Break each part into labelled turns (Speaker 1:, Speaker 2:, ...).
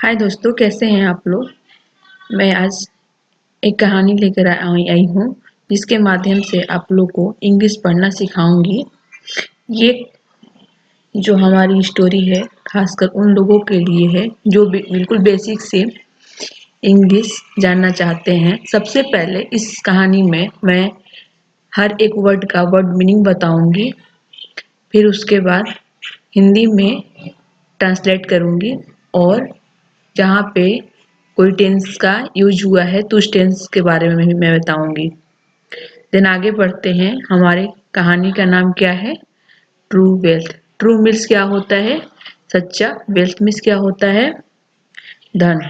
Speaker 1: हाय दोस्तों, कैसे हैं आप लोग। मैं आज एक कहानी लेकर आई हूँ जिसके माध्यम से आप लोग को इंग्लिश पढ़ना सिखाऊंगी। ये जो हमारी स्टोरी है खासकर उन लोगों के लिए है जो बिल्कुल बेसिक से इंग्लिश जानना चाहते हैं। सबसे पहले इस कहानी में मैं हर एक वर्ड का वर्ड मीनिंग बताऊंगी, फिर उसके बाद हिंदी में ट्रांसलेट करूंगी और जहाँ पे कोई टेंस का यूज हुआ है तो उस टेंस के बारे में भी मैं बताऊंगी। देन आगे बढ़ते हैं। हमारे कहानी का नाम क्या है? True wealth. ट्रू मीन्स क्या होता है? सच्चा। वेल्थ मीन्स क्या होता है? धन।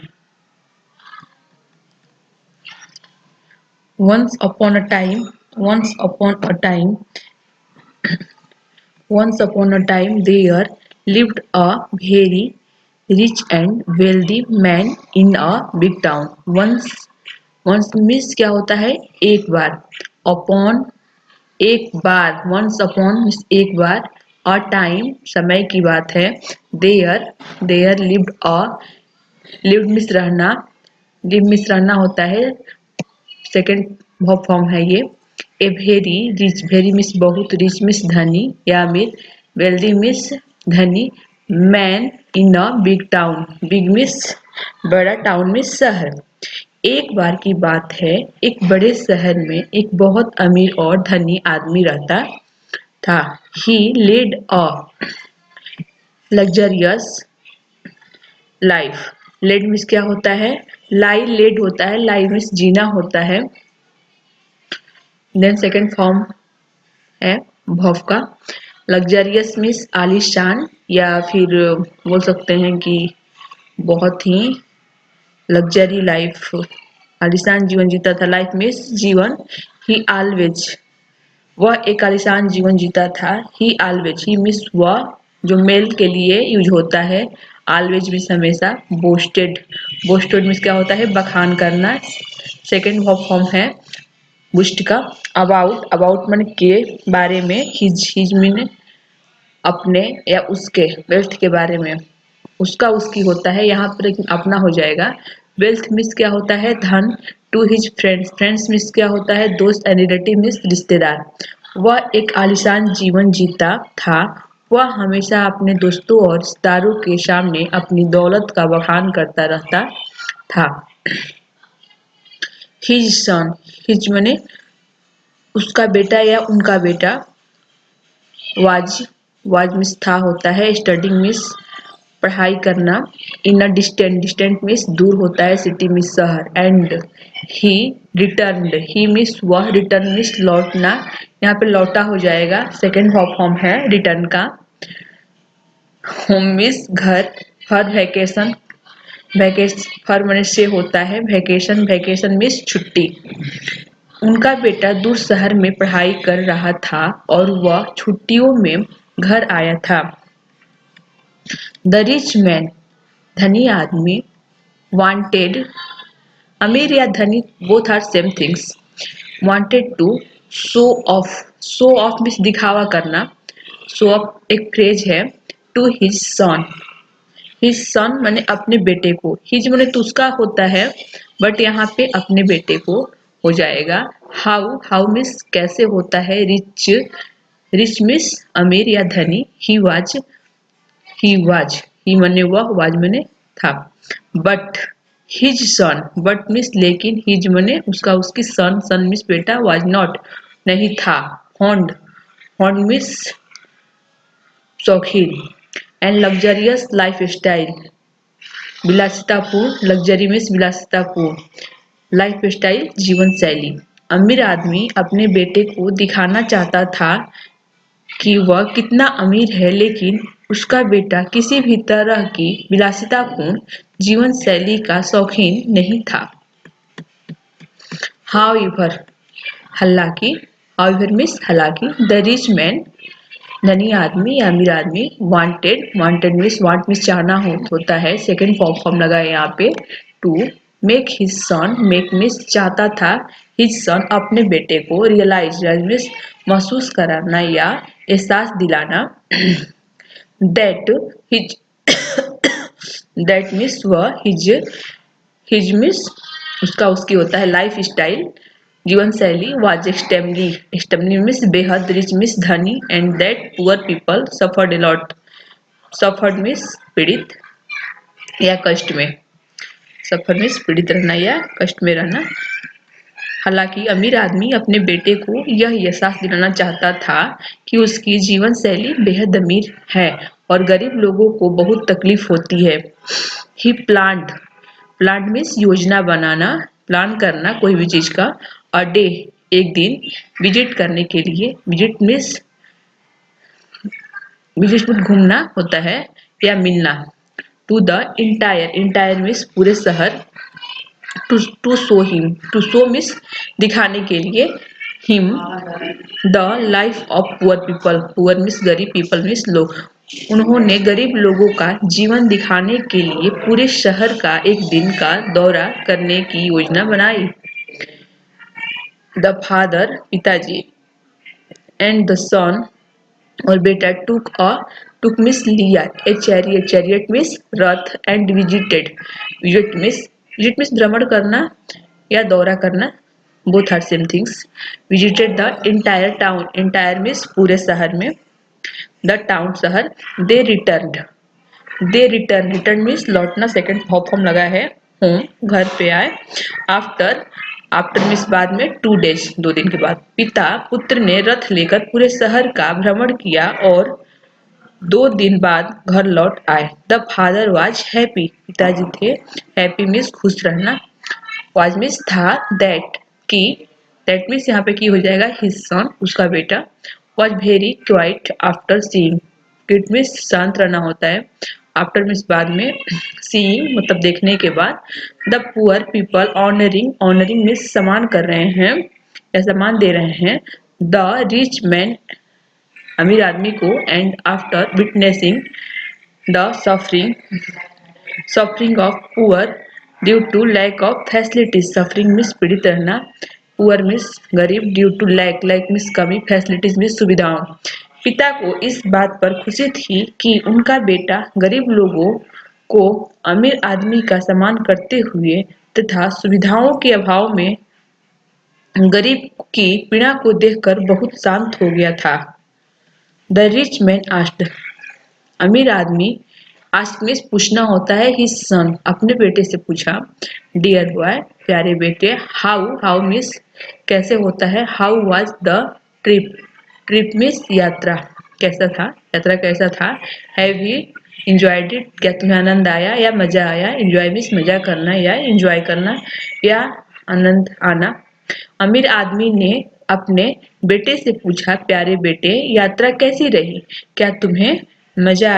Speaker 1: once upon a time once upon a time once upon a time there lived a very rich and wealthy man in a big town. once means क्या होता है? एक बार। upon एक बार। once upon मीन्स एक बार। a time समय की बात है। there lived मीन्स रहना। live मीन्स रहना होता है, सेकेंड वर्ब फॉर्म है ये। A very rich, very means बहुत, रिच मीन्स धनी या अमीर, वेल्दी मीन्स धनी, man in a big town, big means बड़ा, टाउन मीन्स शहर। एक बार की बात है, एक बड़े शहर में एक बहुत अमीर और धनी आदमी रहता था। ही लेड अ लग्जरियस लाइफ। लेड मीन्स क्या होता है? लाई लेड होता है, लाई मीन्स जीना होता है। देन सेकेंड फॉर्म है भव का। लग्जरियस मीन्स आलीशान या फिर बोल सकते हैं कि बहुत ही लग्जरी लाइफ, आलीशान जीवन जीता था। लाइफ मीन्स जीवन। ही ऑलवेज, वह एक आलीशान जीवन जीता था। ही ऑलवेज, ही मीन्स वह, जो मेल के लिए यूज होता है। ऑलवेज मीन्स हमेशा। बोस्टेड, बोस्टेड मीन्स क्या होता है? बखान करना। सेकेंड वर्ब फॉर्म है बुस्ट का। अबाउट, अबाउट मन के बारे में। हिज मीन अपने या उसके, वेल्थ के बारे में। उसका उसकी होता है, यहाँ पर अपना हो जाएगा। वेल्थ मीन्स क्या होता है? धन। To his friends, friends means क्या होता है? दोस्त। एंड रिलेटिव मीन्स रिश्तेदार। वह एक आलीशान जीवन जीता था। वह हमेशा अपने दोस्तों और रिश्तेदारों के सामने अपनी दौलत का बखान करता रहता था। हिज सन, हिज मने उसका बेटा या उनका बेटा। वाज मीन्स था होता है। स्टडिंग मीन्स पढ़ाई करना। इन अ डिस्टेंट, डिस्टेंट मीन्स दूर होता है। सिटी मीन्स शहर। And he returned, he means वह, रिटर्न मीन्स लौटना, यहाँ पे लौटा हो जाएगा। सेकेंड वर्ब फॉर्म है रिटर्न का। होम मीन्स घर। हर वैकेशन, वैकेशन हर मने से होता है। वैकेशन, वैकेशन मीन्स छुट्टी। उनका बेटा दूर शहर में पढ़ाई कर रहा था और वह छुट्टियों में घर आया था। द रिच मैन, धनी आदमी, वांटेड, अमीर या धनी both are same things, wanted to show off, show off means दिखावा करना। शो ऑफ एक फ्रेज है। To his son, his son माने अपने बेटे को। हिज माने तो उसका होता है, बट यहाँ पे अपने बेटे को हो जाएगा। हाउ, हाउ मीन्स कैसे होता है। रिच, रिच मीन्स अमीर या धनी। ही वाज, ही वाज, ही मने वह, वाज मने था। But his son, but means लेकिन, हिज मने उसका उसकी, सन, सन मीन्स बेटा, वाज नॉट नहीं था। फॉन्ड, फॉन्ड मीन्स शौकीन। एंड लग्जरियस लाइफ स्टाइल, विलासितापूर्ण, लग्जरी मीन्स विलासितापूर्ण, लाइफ स्टाइल जीवन शैली। अमीर आदमी अपने बेटे को दिखाना चाहता था कि वह कितना अमीर है, लेकिन उसका बेटा किसी भी तरह की विलासितापूर्ण जीवन शैली का शौकीन नहीं था। हाउएवर, हालांकि, हाउएवर मीन्स हालांकि। द रिच मैन, धनी आदमी या अमीर आदमी। Wanted, wanted means, want means चाहना होता है। सेकेंड फॉर्म लगा है यहाँ पे। To make his son, make means चाहता था। हिज सन अपने बेटे को। रियलाइज, मीन्स महसूस कराना या एहसास दिलाना। दैट हिज दैट मीन्स वह हिज मीन्स उसका उसकी होता है लाइफ स्टाइल जीवन शैली वाज एक्सट्रीमली मीन्स बेहद रिच मीन्स धनी and that poor people suffered a lot suffered means पीड़ित या कष्ट में सफर मीन्स पीड़ित रहना या कष्ट में रहना। हालांकि अमीर आदमी अपने बेटे को यह एहसास दिलाना चाहता था कि उसकी जीवन शैली बेहद अमीर है और गरीब लोगों को बहुत तकलीफ होती है। ही प्लांट मीन्स योजना बनाना प्लान करना कोई भी चीज का। अ डे एक दिन विजिट करने के लिए विजिट मीन्स घूमना होता है या मिलना। टू द इंटायर मीन्स पूरे शहर। टू शो मीन्स दिखाने के लिए him the life of poor means गरीब पीपल मीन्स लोग। उन्होंने गरीब लोगों का जीवन दिखाने के लिए पूरे शहर का एक दिन का दौरा करने की योजना बनाई। द फादर पिताजी एंड द सन और बेटा टुक मीन्स लिया ए चैरियट मीन्स रथ एंड विजिट मीन्स भ्रमण करना या दौरा करना both are same things. Visited the entire town entire means पूरे शहर में द टाउन शहर। दे रिटर्न मीन्स लौटना सेकंड फॉर्म लगा है होम घर पे आए। आफ्टर मीन्स बाद में 2 days 2 दिन के बाद। पिता पुत्र ने रथ लेकर पूरे शहर का भ्रमण किया और 2 दिन बाद घर लौट आए। द फादर वाज हैप्पी पिताजी थे हैप्पी मीन्स खुश रहना। वाज मीन्स था दैट मीन्स यहाँ पे की हो जाएगा हिज सन उसका बेटा। Was very quite after seeing quit means शांत रहना होता है। आफ्टर मीन्स बाद में सीइंग मतलब देखने के बाद। The poor people honouring means सम्मान कर रहे हैं या सम्मान दे रहे हैं द रिच मैन अमीर आदमी को। And after witnessing the suffering of poor due to lack of facilities. Suffering means पीड़ित रहना पुअर मीन्स गरीब ड्यू टू लैक मीन्स कमी फैसिलिटीज मीन्स सुविधाओं। पिता को इस बात पर खुशी थी कि उनका बेटा गरीब लोगों को अमीर आदमी का सम्मान करते हुए तथा सुविधाओं के अभाव में गरीब की पीड़ा को देखकर बहुत शांत हो गया था। द रिच मैन आस्क्ड अमीर आदमी आस्क मीन्स पूछना होता है हिज सन अपने बेटे से पूछा। डियर बॉय प्यारे बेटे। हाउ मीन्स कैसे होता है। How was the trip means यात्रा कैसा था यात्रा कैसा था। हैव यू एंजॉयड इट क्या तुम्हें आनंद आया या मजा आया। एंजॉय मीन्स मजा करना या एंजॉय करना या आनंद आना। अमीर आदमी ने अपने बेटे से पूछा प्यारे बेटे यात्रा कैसी रही क्या तुम्हें मजा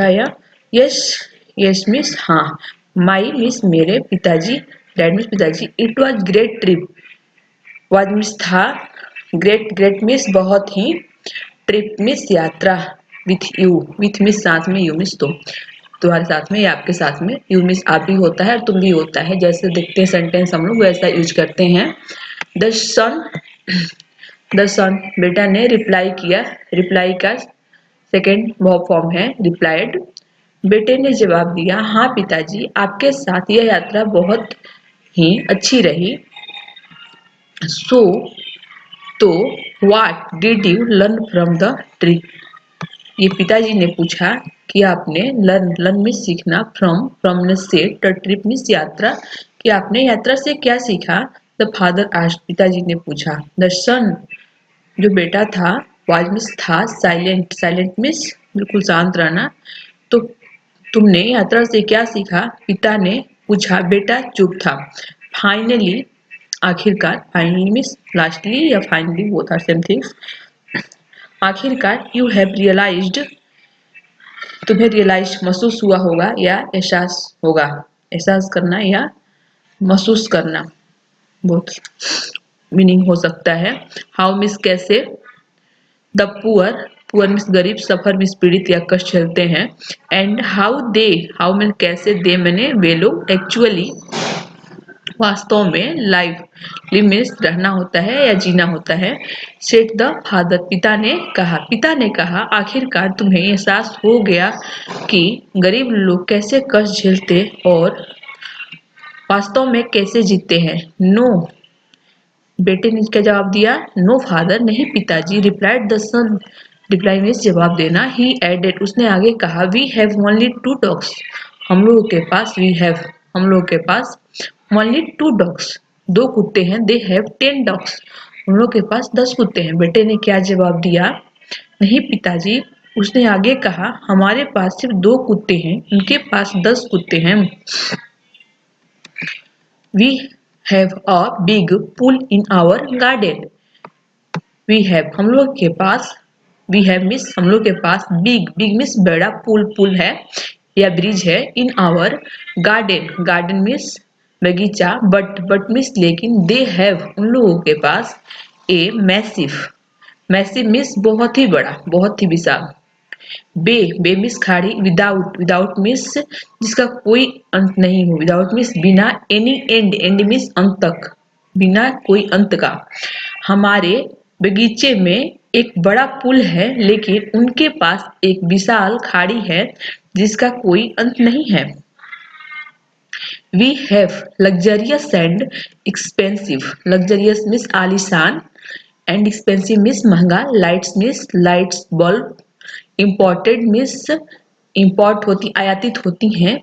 Speaker 1: आया यस मीन्स हाँ। माई मीन्स मेरे पिताजी डैड मीन्स पिताजी। It was great trip was means था ग्रेट मीन्स बहुत ही ट्रिप मीन्स यात्रा। विथ मीन्स साथ में यू मीन्स तुम्हारे साथ में या आपके साथ में। यू मीन्स आप भी होता है और तुम भी होता है जैसे देखते हैं सेंटेंस हम लोग वैसा यूज करते हैं। द सन बेटा ने रिप्लाई किया रिप्लाई का सेकेंड फॉर्म है रिप्लाइड। बेटे ने जवाब दिया हाँ पिताजी आपके साथ यह यात्रा बहुत ही अच्छी रही। सो तो what did you learn from the trip. ये पिताजी ने पूछा कि आपने लर्न में सीखना फ्रॉम से ट्रिप मीन्स यात्रा कि आपने यात्रा से क्या सीखा। द फादर आस्क्ड पिताजी ने पूछा। द सन जो बेटा था वाज मीन्स था साइलेंट मीन्स बिल्कुल शांत रहना। तो तुमने यात्रा से क्या सीखा पिता ने पूछा बेटा चुप था। फाइनली आखिरकार फाइनली मीन्स लास्टली या finally both are same things. आखिरकार यू हैव रियलाइज्ड तुम्हें रियलाइज महसूस हुआ होगा या एहसास होगा एहसास करना या महसूस करना बहुत मीनिंग हो सकता है। हाउ मीन्स कैसे। द पुअर मीन्स गरीब सफर मीन्स पीड़ित या कष्ट झेलते हैं। एंड हाउ मीन कैसे दे मैंने वे लोग एक्चुअली वास्तव में लाइवली मीन्स रहना होता है या जीना होता है। सेट द फादर, पिता ने कहा आखिरकार तुम्हें एहसास हो गया कि गरीब लोग कैसे कष्ट झेलते और वास्तव में कैसे जीते हैं। नो, बेटे ने क्या जवाब दिया? नो फादर, नहीं पिताजी। Replied the son, reply means जवाब देना। ही एडेड, उसने आगे कहा वी हैव ओनली 2 डॉग्स, हम लोगों के पास हम लोगों के पास ओनली 2 डॉग्स, 2 कुत्ते हैं। दे हैव 10 डॉग्स, उन लोगों के पास 10 कुत्ते हैं। बेटे ने क्या जवाब दिया? नहीं पिताजी, उसने आगे कहा हमारे पास सिर्फ 2 कुत्ते हैं, उनके पास 10 कुत्ते हैं। We have a big pool in our garden, we have हम लोग के पास, वी हैव मिस हम लोग के पास, बिग मिस बड़ा, पुल है या ब्रिज है। इन आवर गार्डन मिस बगीचा, बट मिस लेकिन, दे हैव उन लोगों के पास, ए मैसिव मिस बहुत ही बड़ा, बहुत ही विशाल। बे मिस खाड़ी, विदाउट मिस जिसका कोई अंत नहीं हो, विदाउट मिस बिना, एंड मिस अंत तक, बिना कोई अंत का। हमारे बगीचे में एक बड़ा पुल है लेकिन उनके पास एक विशाल खाड़ी है जिसका कोई अंत नहीं है। We have luxurious and expensive, luxurious means आलीशान एंड एक्सपेंसिव मिस महंगा, lights bulb, imported means import होती, आयातित होती हैं।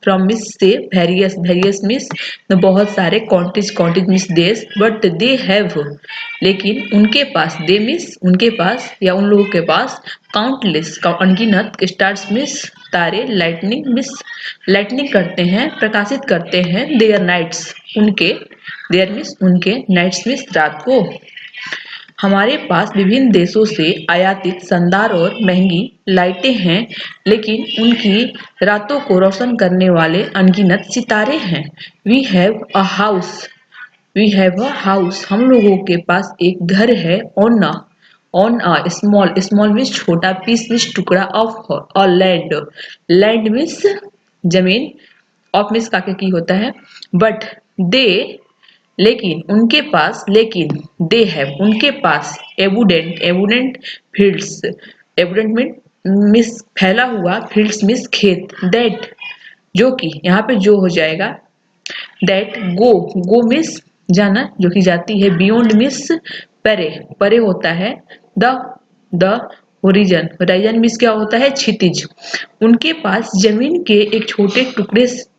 Speaker 1: फ्रॉम मिस से, वेरियस मिस बहुत सारे, कॉन्टेज मिस देश। बट दे हैव लेकिन उनके पास, दे मिस उनके पास या उन लोगों के पास, काउंटलेस अनगिनत, स्टार्स मिस तारे, लाइटनिंग करते हैं, प्रकाशित करते हैं। देयर नाइट्स उनके, देयर मिस उनके, नाइट्स मिस रात को। हमारे पास विभिन्न देशों से आयातित शानदार और महंगी लाइटें हैं लेकिन उनकी रातों को रोशन करने वाले अनगिनत सितारे हैं। वी हैव अ हाउस, हम लोगों के पास एक घर है। ऑन अ स्मॉल मिस छोटा, पीस मिस टुकड़ा, ऑफ अ लैंड मिस जमीन, ऑफ मिस काके की होता है। बट दे लेकिन उनके पास, लेकिन दे हैव उनके पास, abundant fields, abundant mean miss फैला हुआ, फील्ड्स मिस खेत, दैट जो कि यहाँ पे जो हो जाएगा, दैट गो मिस जाना, जो कि जाती है। बियॉन्ड मिस परे होता है। द होराइजन मिस क्या होता है? क्षितिज। उनके पास जमीन के एक छोटे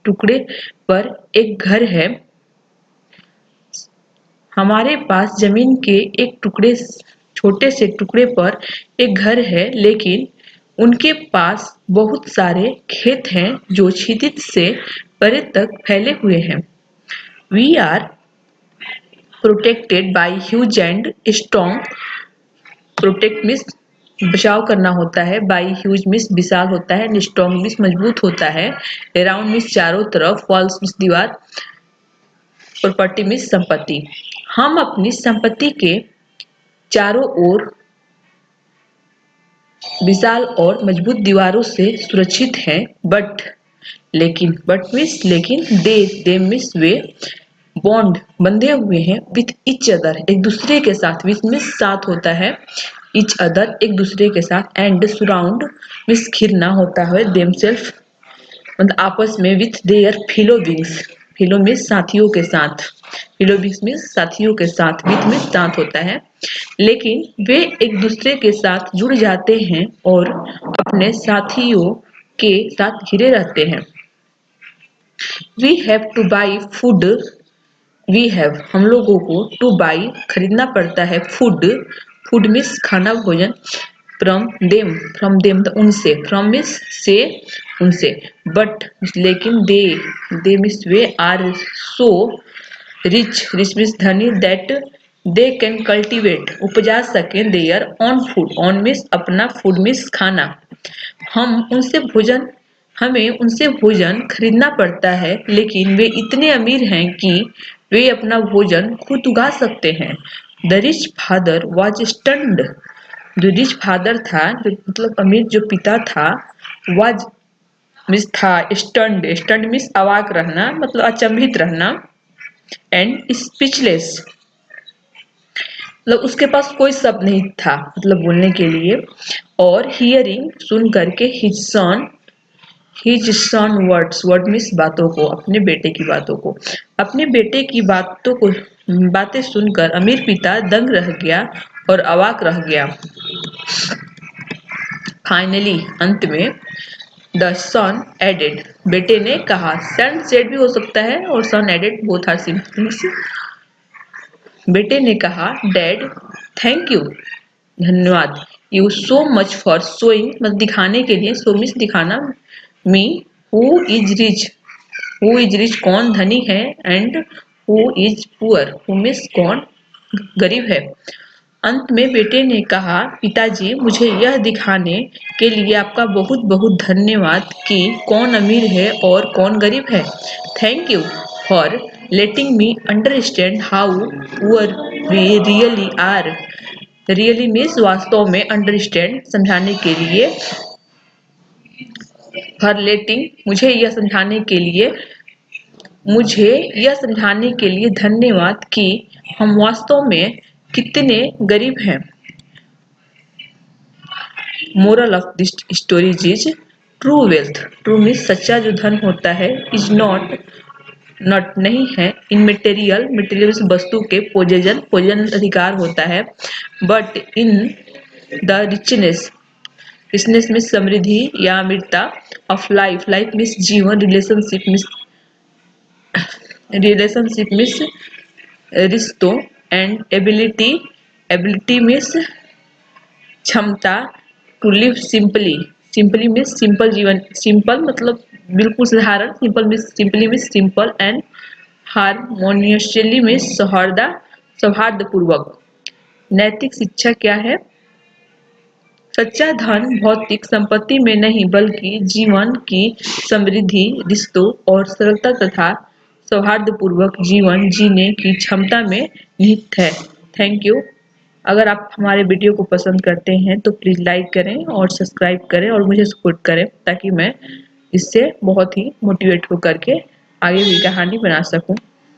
Speaker 1: टुकड़े पर एक घर है। हमारे पास जमीन के एक छोटे से टुकड़े पर एक घर है लेकिन उनके पास बहुत सारे खेत हैं जो क्षितिज से परे तक फैले हुए हैं। We are protected by huge and strong, protect means बचाव करना होता है, बाय ह्यूज मिस विशाल होता है, स्ट्रॉन्ग मिस मजबूत होता है, अराउंड मिस चारों तरफ, वॉल्स मिस दीवार, प्रॉपर्टी मिस संपत्ति। हम अपनी संपत्ति के चारों ओर विशाल और मजबूत दीवारों से सुरक्षित हैं। लेकिन दे मिस वे बॉन्ड बंधे हुए हैं, विथ इच अदर एक दूसरे के साथ, विथ मिस साथ होता है, इच अदर एक दूसरे के साथ, एंड सुराउंड मिस घिरना होता है, देमसेल्फ मतलब आपस में, विथ देयर फिलो मिस साथियों के साथ, फिलोबिक्स में साथियों के साथ, विथ में साथ होता है। लेकिन वे एक दूसरे के साथ जुड़ जाते हैं और अपने साथियों के साथ घिरे रहते हैं। We have to buy food, we have हम लोगों को, टू बाई खरीदना पड़ता है, फूड मिस खाना भोजन, फ्रॉम देम उनसे, फ्रॉम मिस से उनसे, बट लेकिन दे मिस वे आर सो रिच मिस धनी, दैट दे कैन कल्टीवेट उपजा सके their own food, own means अपना, फूड मिस खाना। हमें उनसे भोजन खरीदना पड़ता है लेकिन वे इतने अमीर हैं कि वे अपना भोजन खुद उगा सकते हैं। The rich father was stunned, जो रिच फादर था, जो मतलब अमीर जो पिता था, वॉज मिस था, स्टन्ड मिस अवाक रहना, मतलब अचंभित रहना। एंड स्पीचलेस, मतलब उसके पास कोई शब्द नहीं था मतलब बोलने के लिए। और हियरिंग सुन करके his son words, word means बातों को, अपने बेटे की बातों को, अपने बेटे की बातें सुनकर अमीर पिता दंग रह गया और अवाक रह गया। फाइनली, अंत में, द सन एडेड, बेटे ने कहा, सन सेड भी हो सकता है और सन एडेड, बोथ आर सिंपल्स। बेटे ने कहा, डैड थैंक यू, धन्यवाद, you so much for showing, मतलब दिखाने के लिए, शो मीन्स दिखाना, मी हु इज रिच कौन धनी है, and who is poor, who means कौन गरीब है। अंत में बेटे ने कहा, पिताजी मुझे यह दिखाने के लिए आपका बहुत बहुत धन्यवाद कि कौन अमीर है और कौन गरीब है। Thank you for letting me understand how poor we really are. Really means वास्तव में, अंडरस्टैंड समझाने के लिए, फॉर लेटिंग मुझे यह समझाने के लिए धन्यवाद कि हम वास्तव में कितने गरीब हैं। Moral of this story is, true wealth, true means सच्चा जो धन होता है, इज नॉट नहीं है, इन मटेरियल वस्तु के, पोजेजन अधिकार होता है, बट इन द रिचनेस में समृद्धि या अमृतता, ऑफ लाइफ मीन्स जीवन, रिलेशनशिप मीन्स रिश्तों, एंड एबिलिटी मीन्स क्षमता, to live simply means simple जीवन, सिंपल मतलब बिल्कुल साधारण, simply means simple, and harmoniously means सौहार्दपूर्वक। नैतिक शिक्षा क्या है? सच्चा धन भौतिक संपत्ति में नहीं बल्कि जीवन की समृद्धि, रिश्तों और सरलता तथा सौहार्दपूर्वक जीवन जीने की क्षमता में निहित है। Thank you. अगर आप हमारे वीडियो को पसंद करते हैं तो प्लीज़ लाइक करें और सब्सक्राइब करें और मुझे सपोर्ट करें, ताकि मैं इससे बहुत ही मोटिवेट होकर के आगे भी कहानी बना सकूं।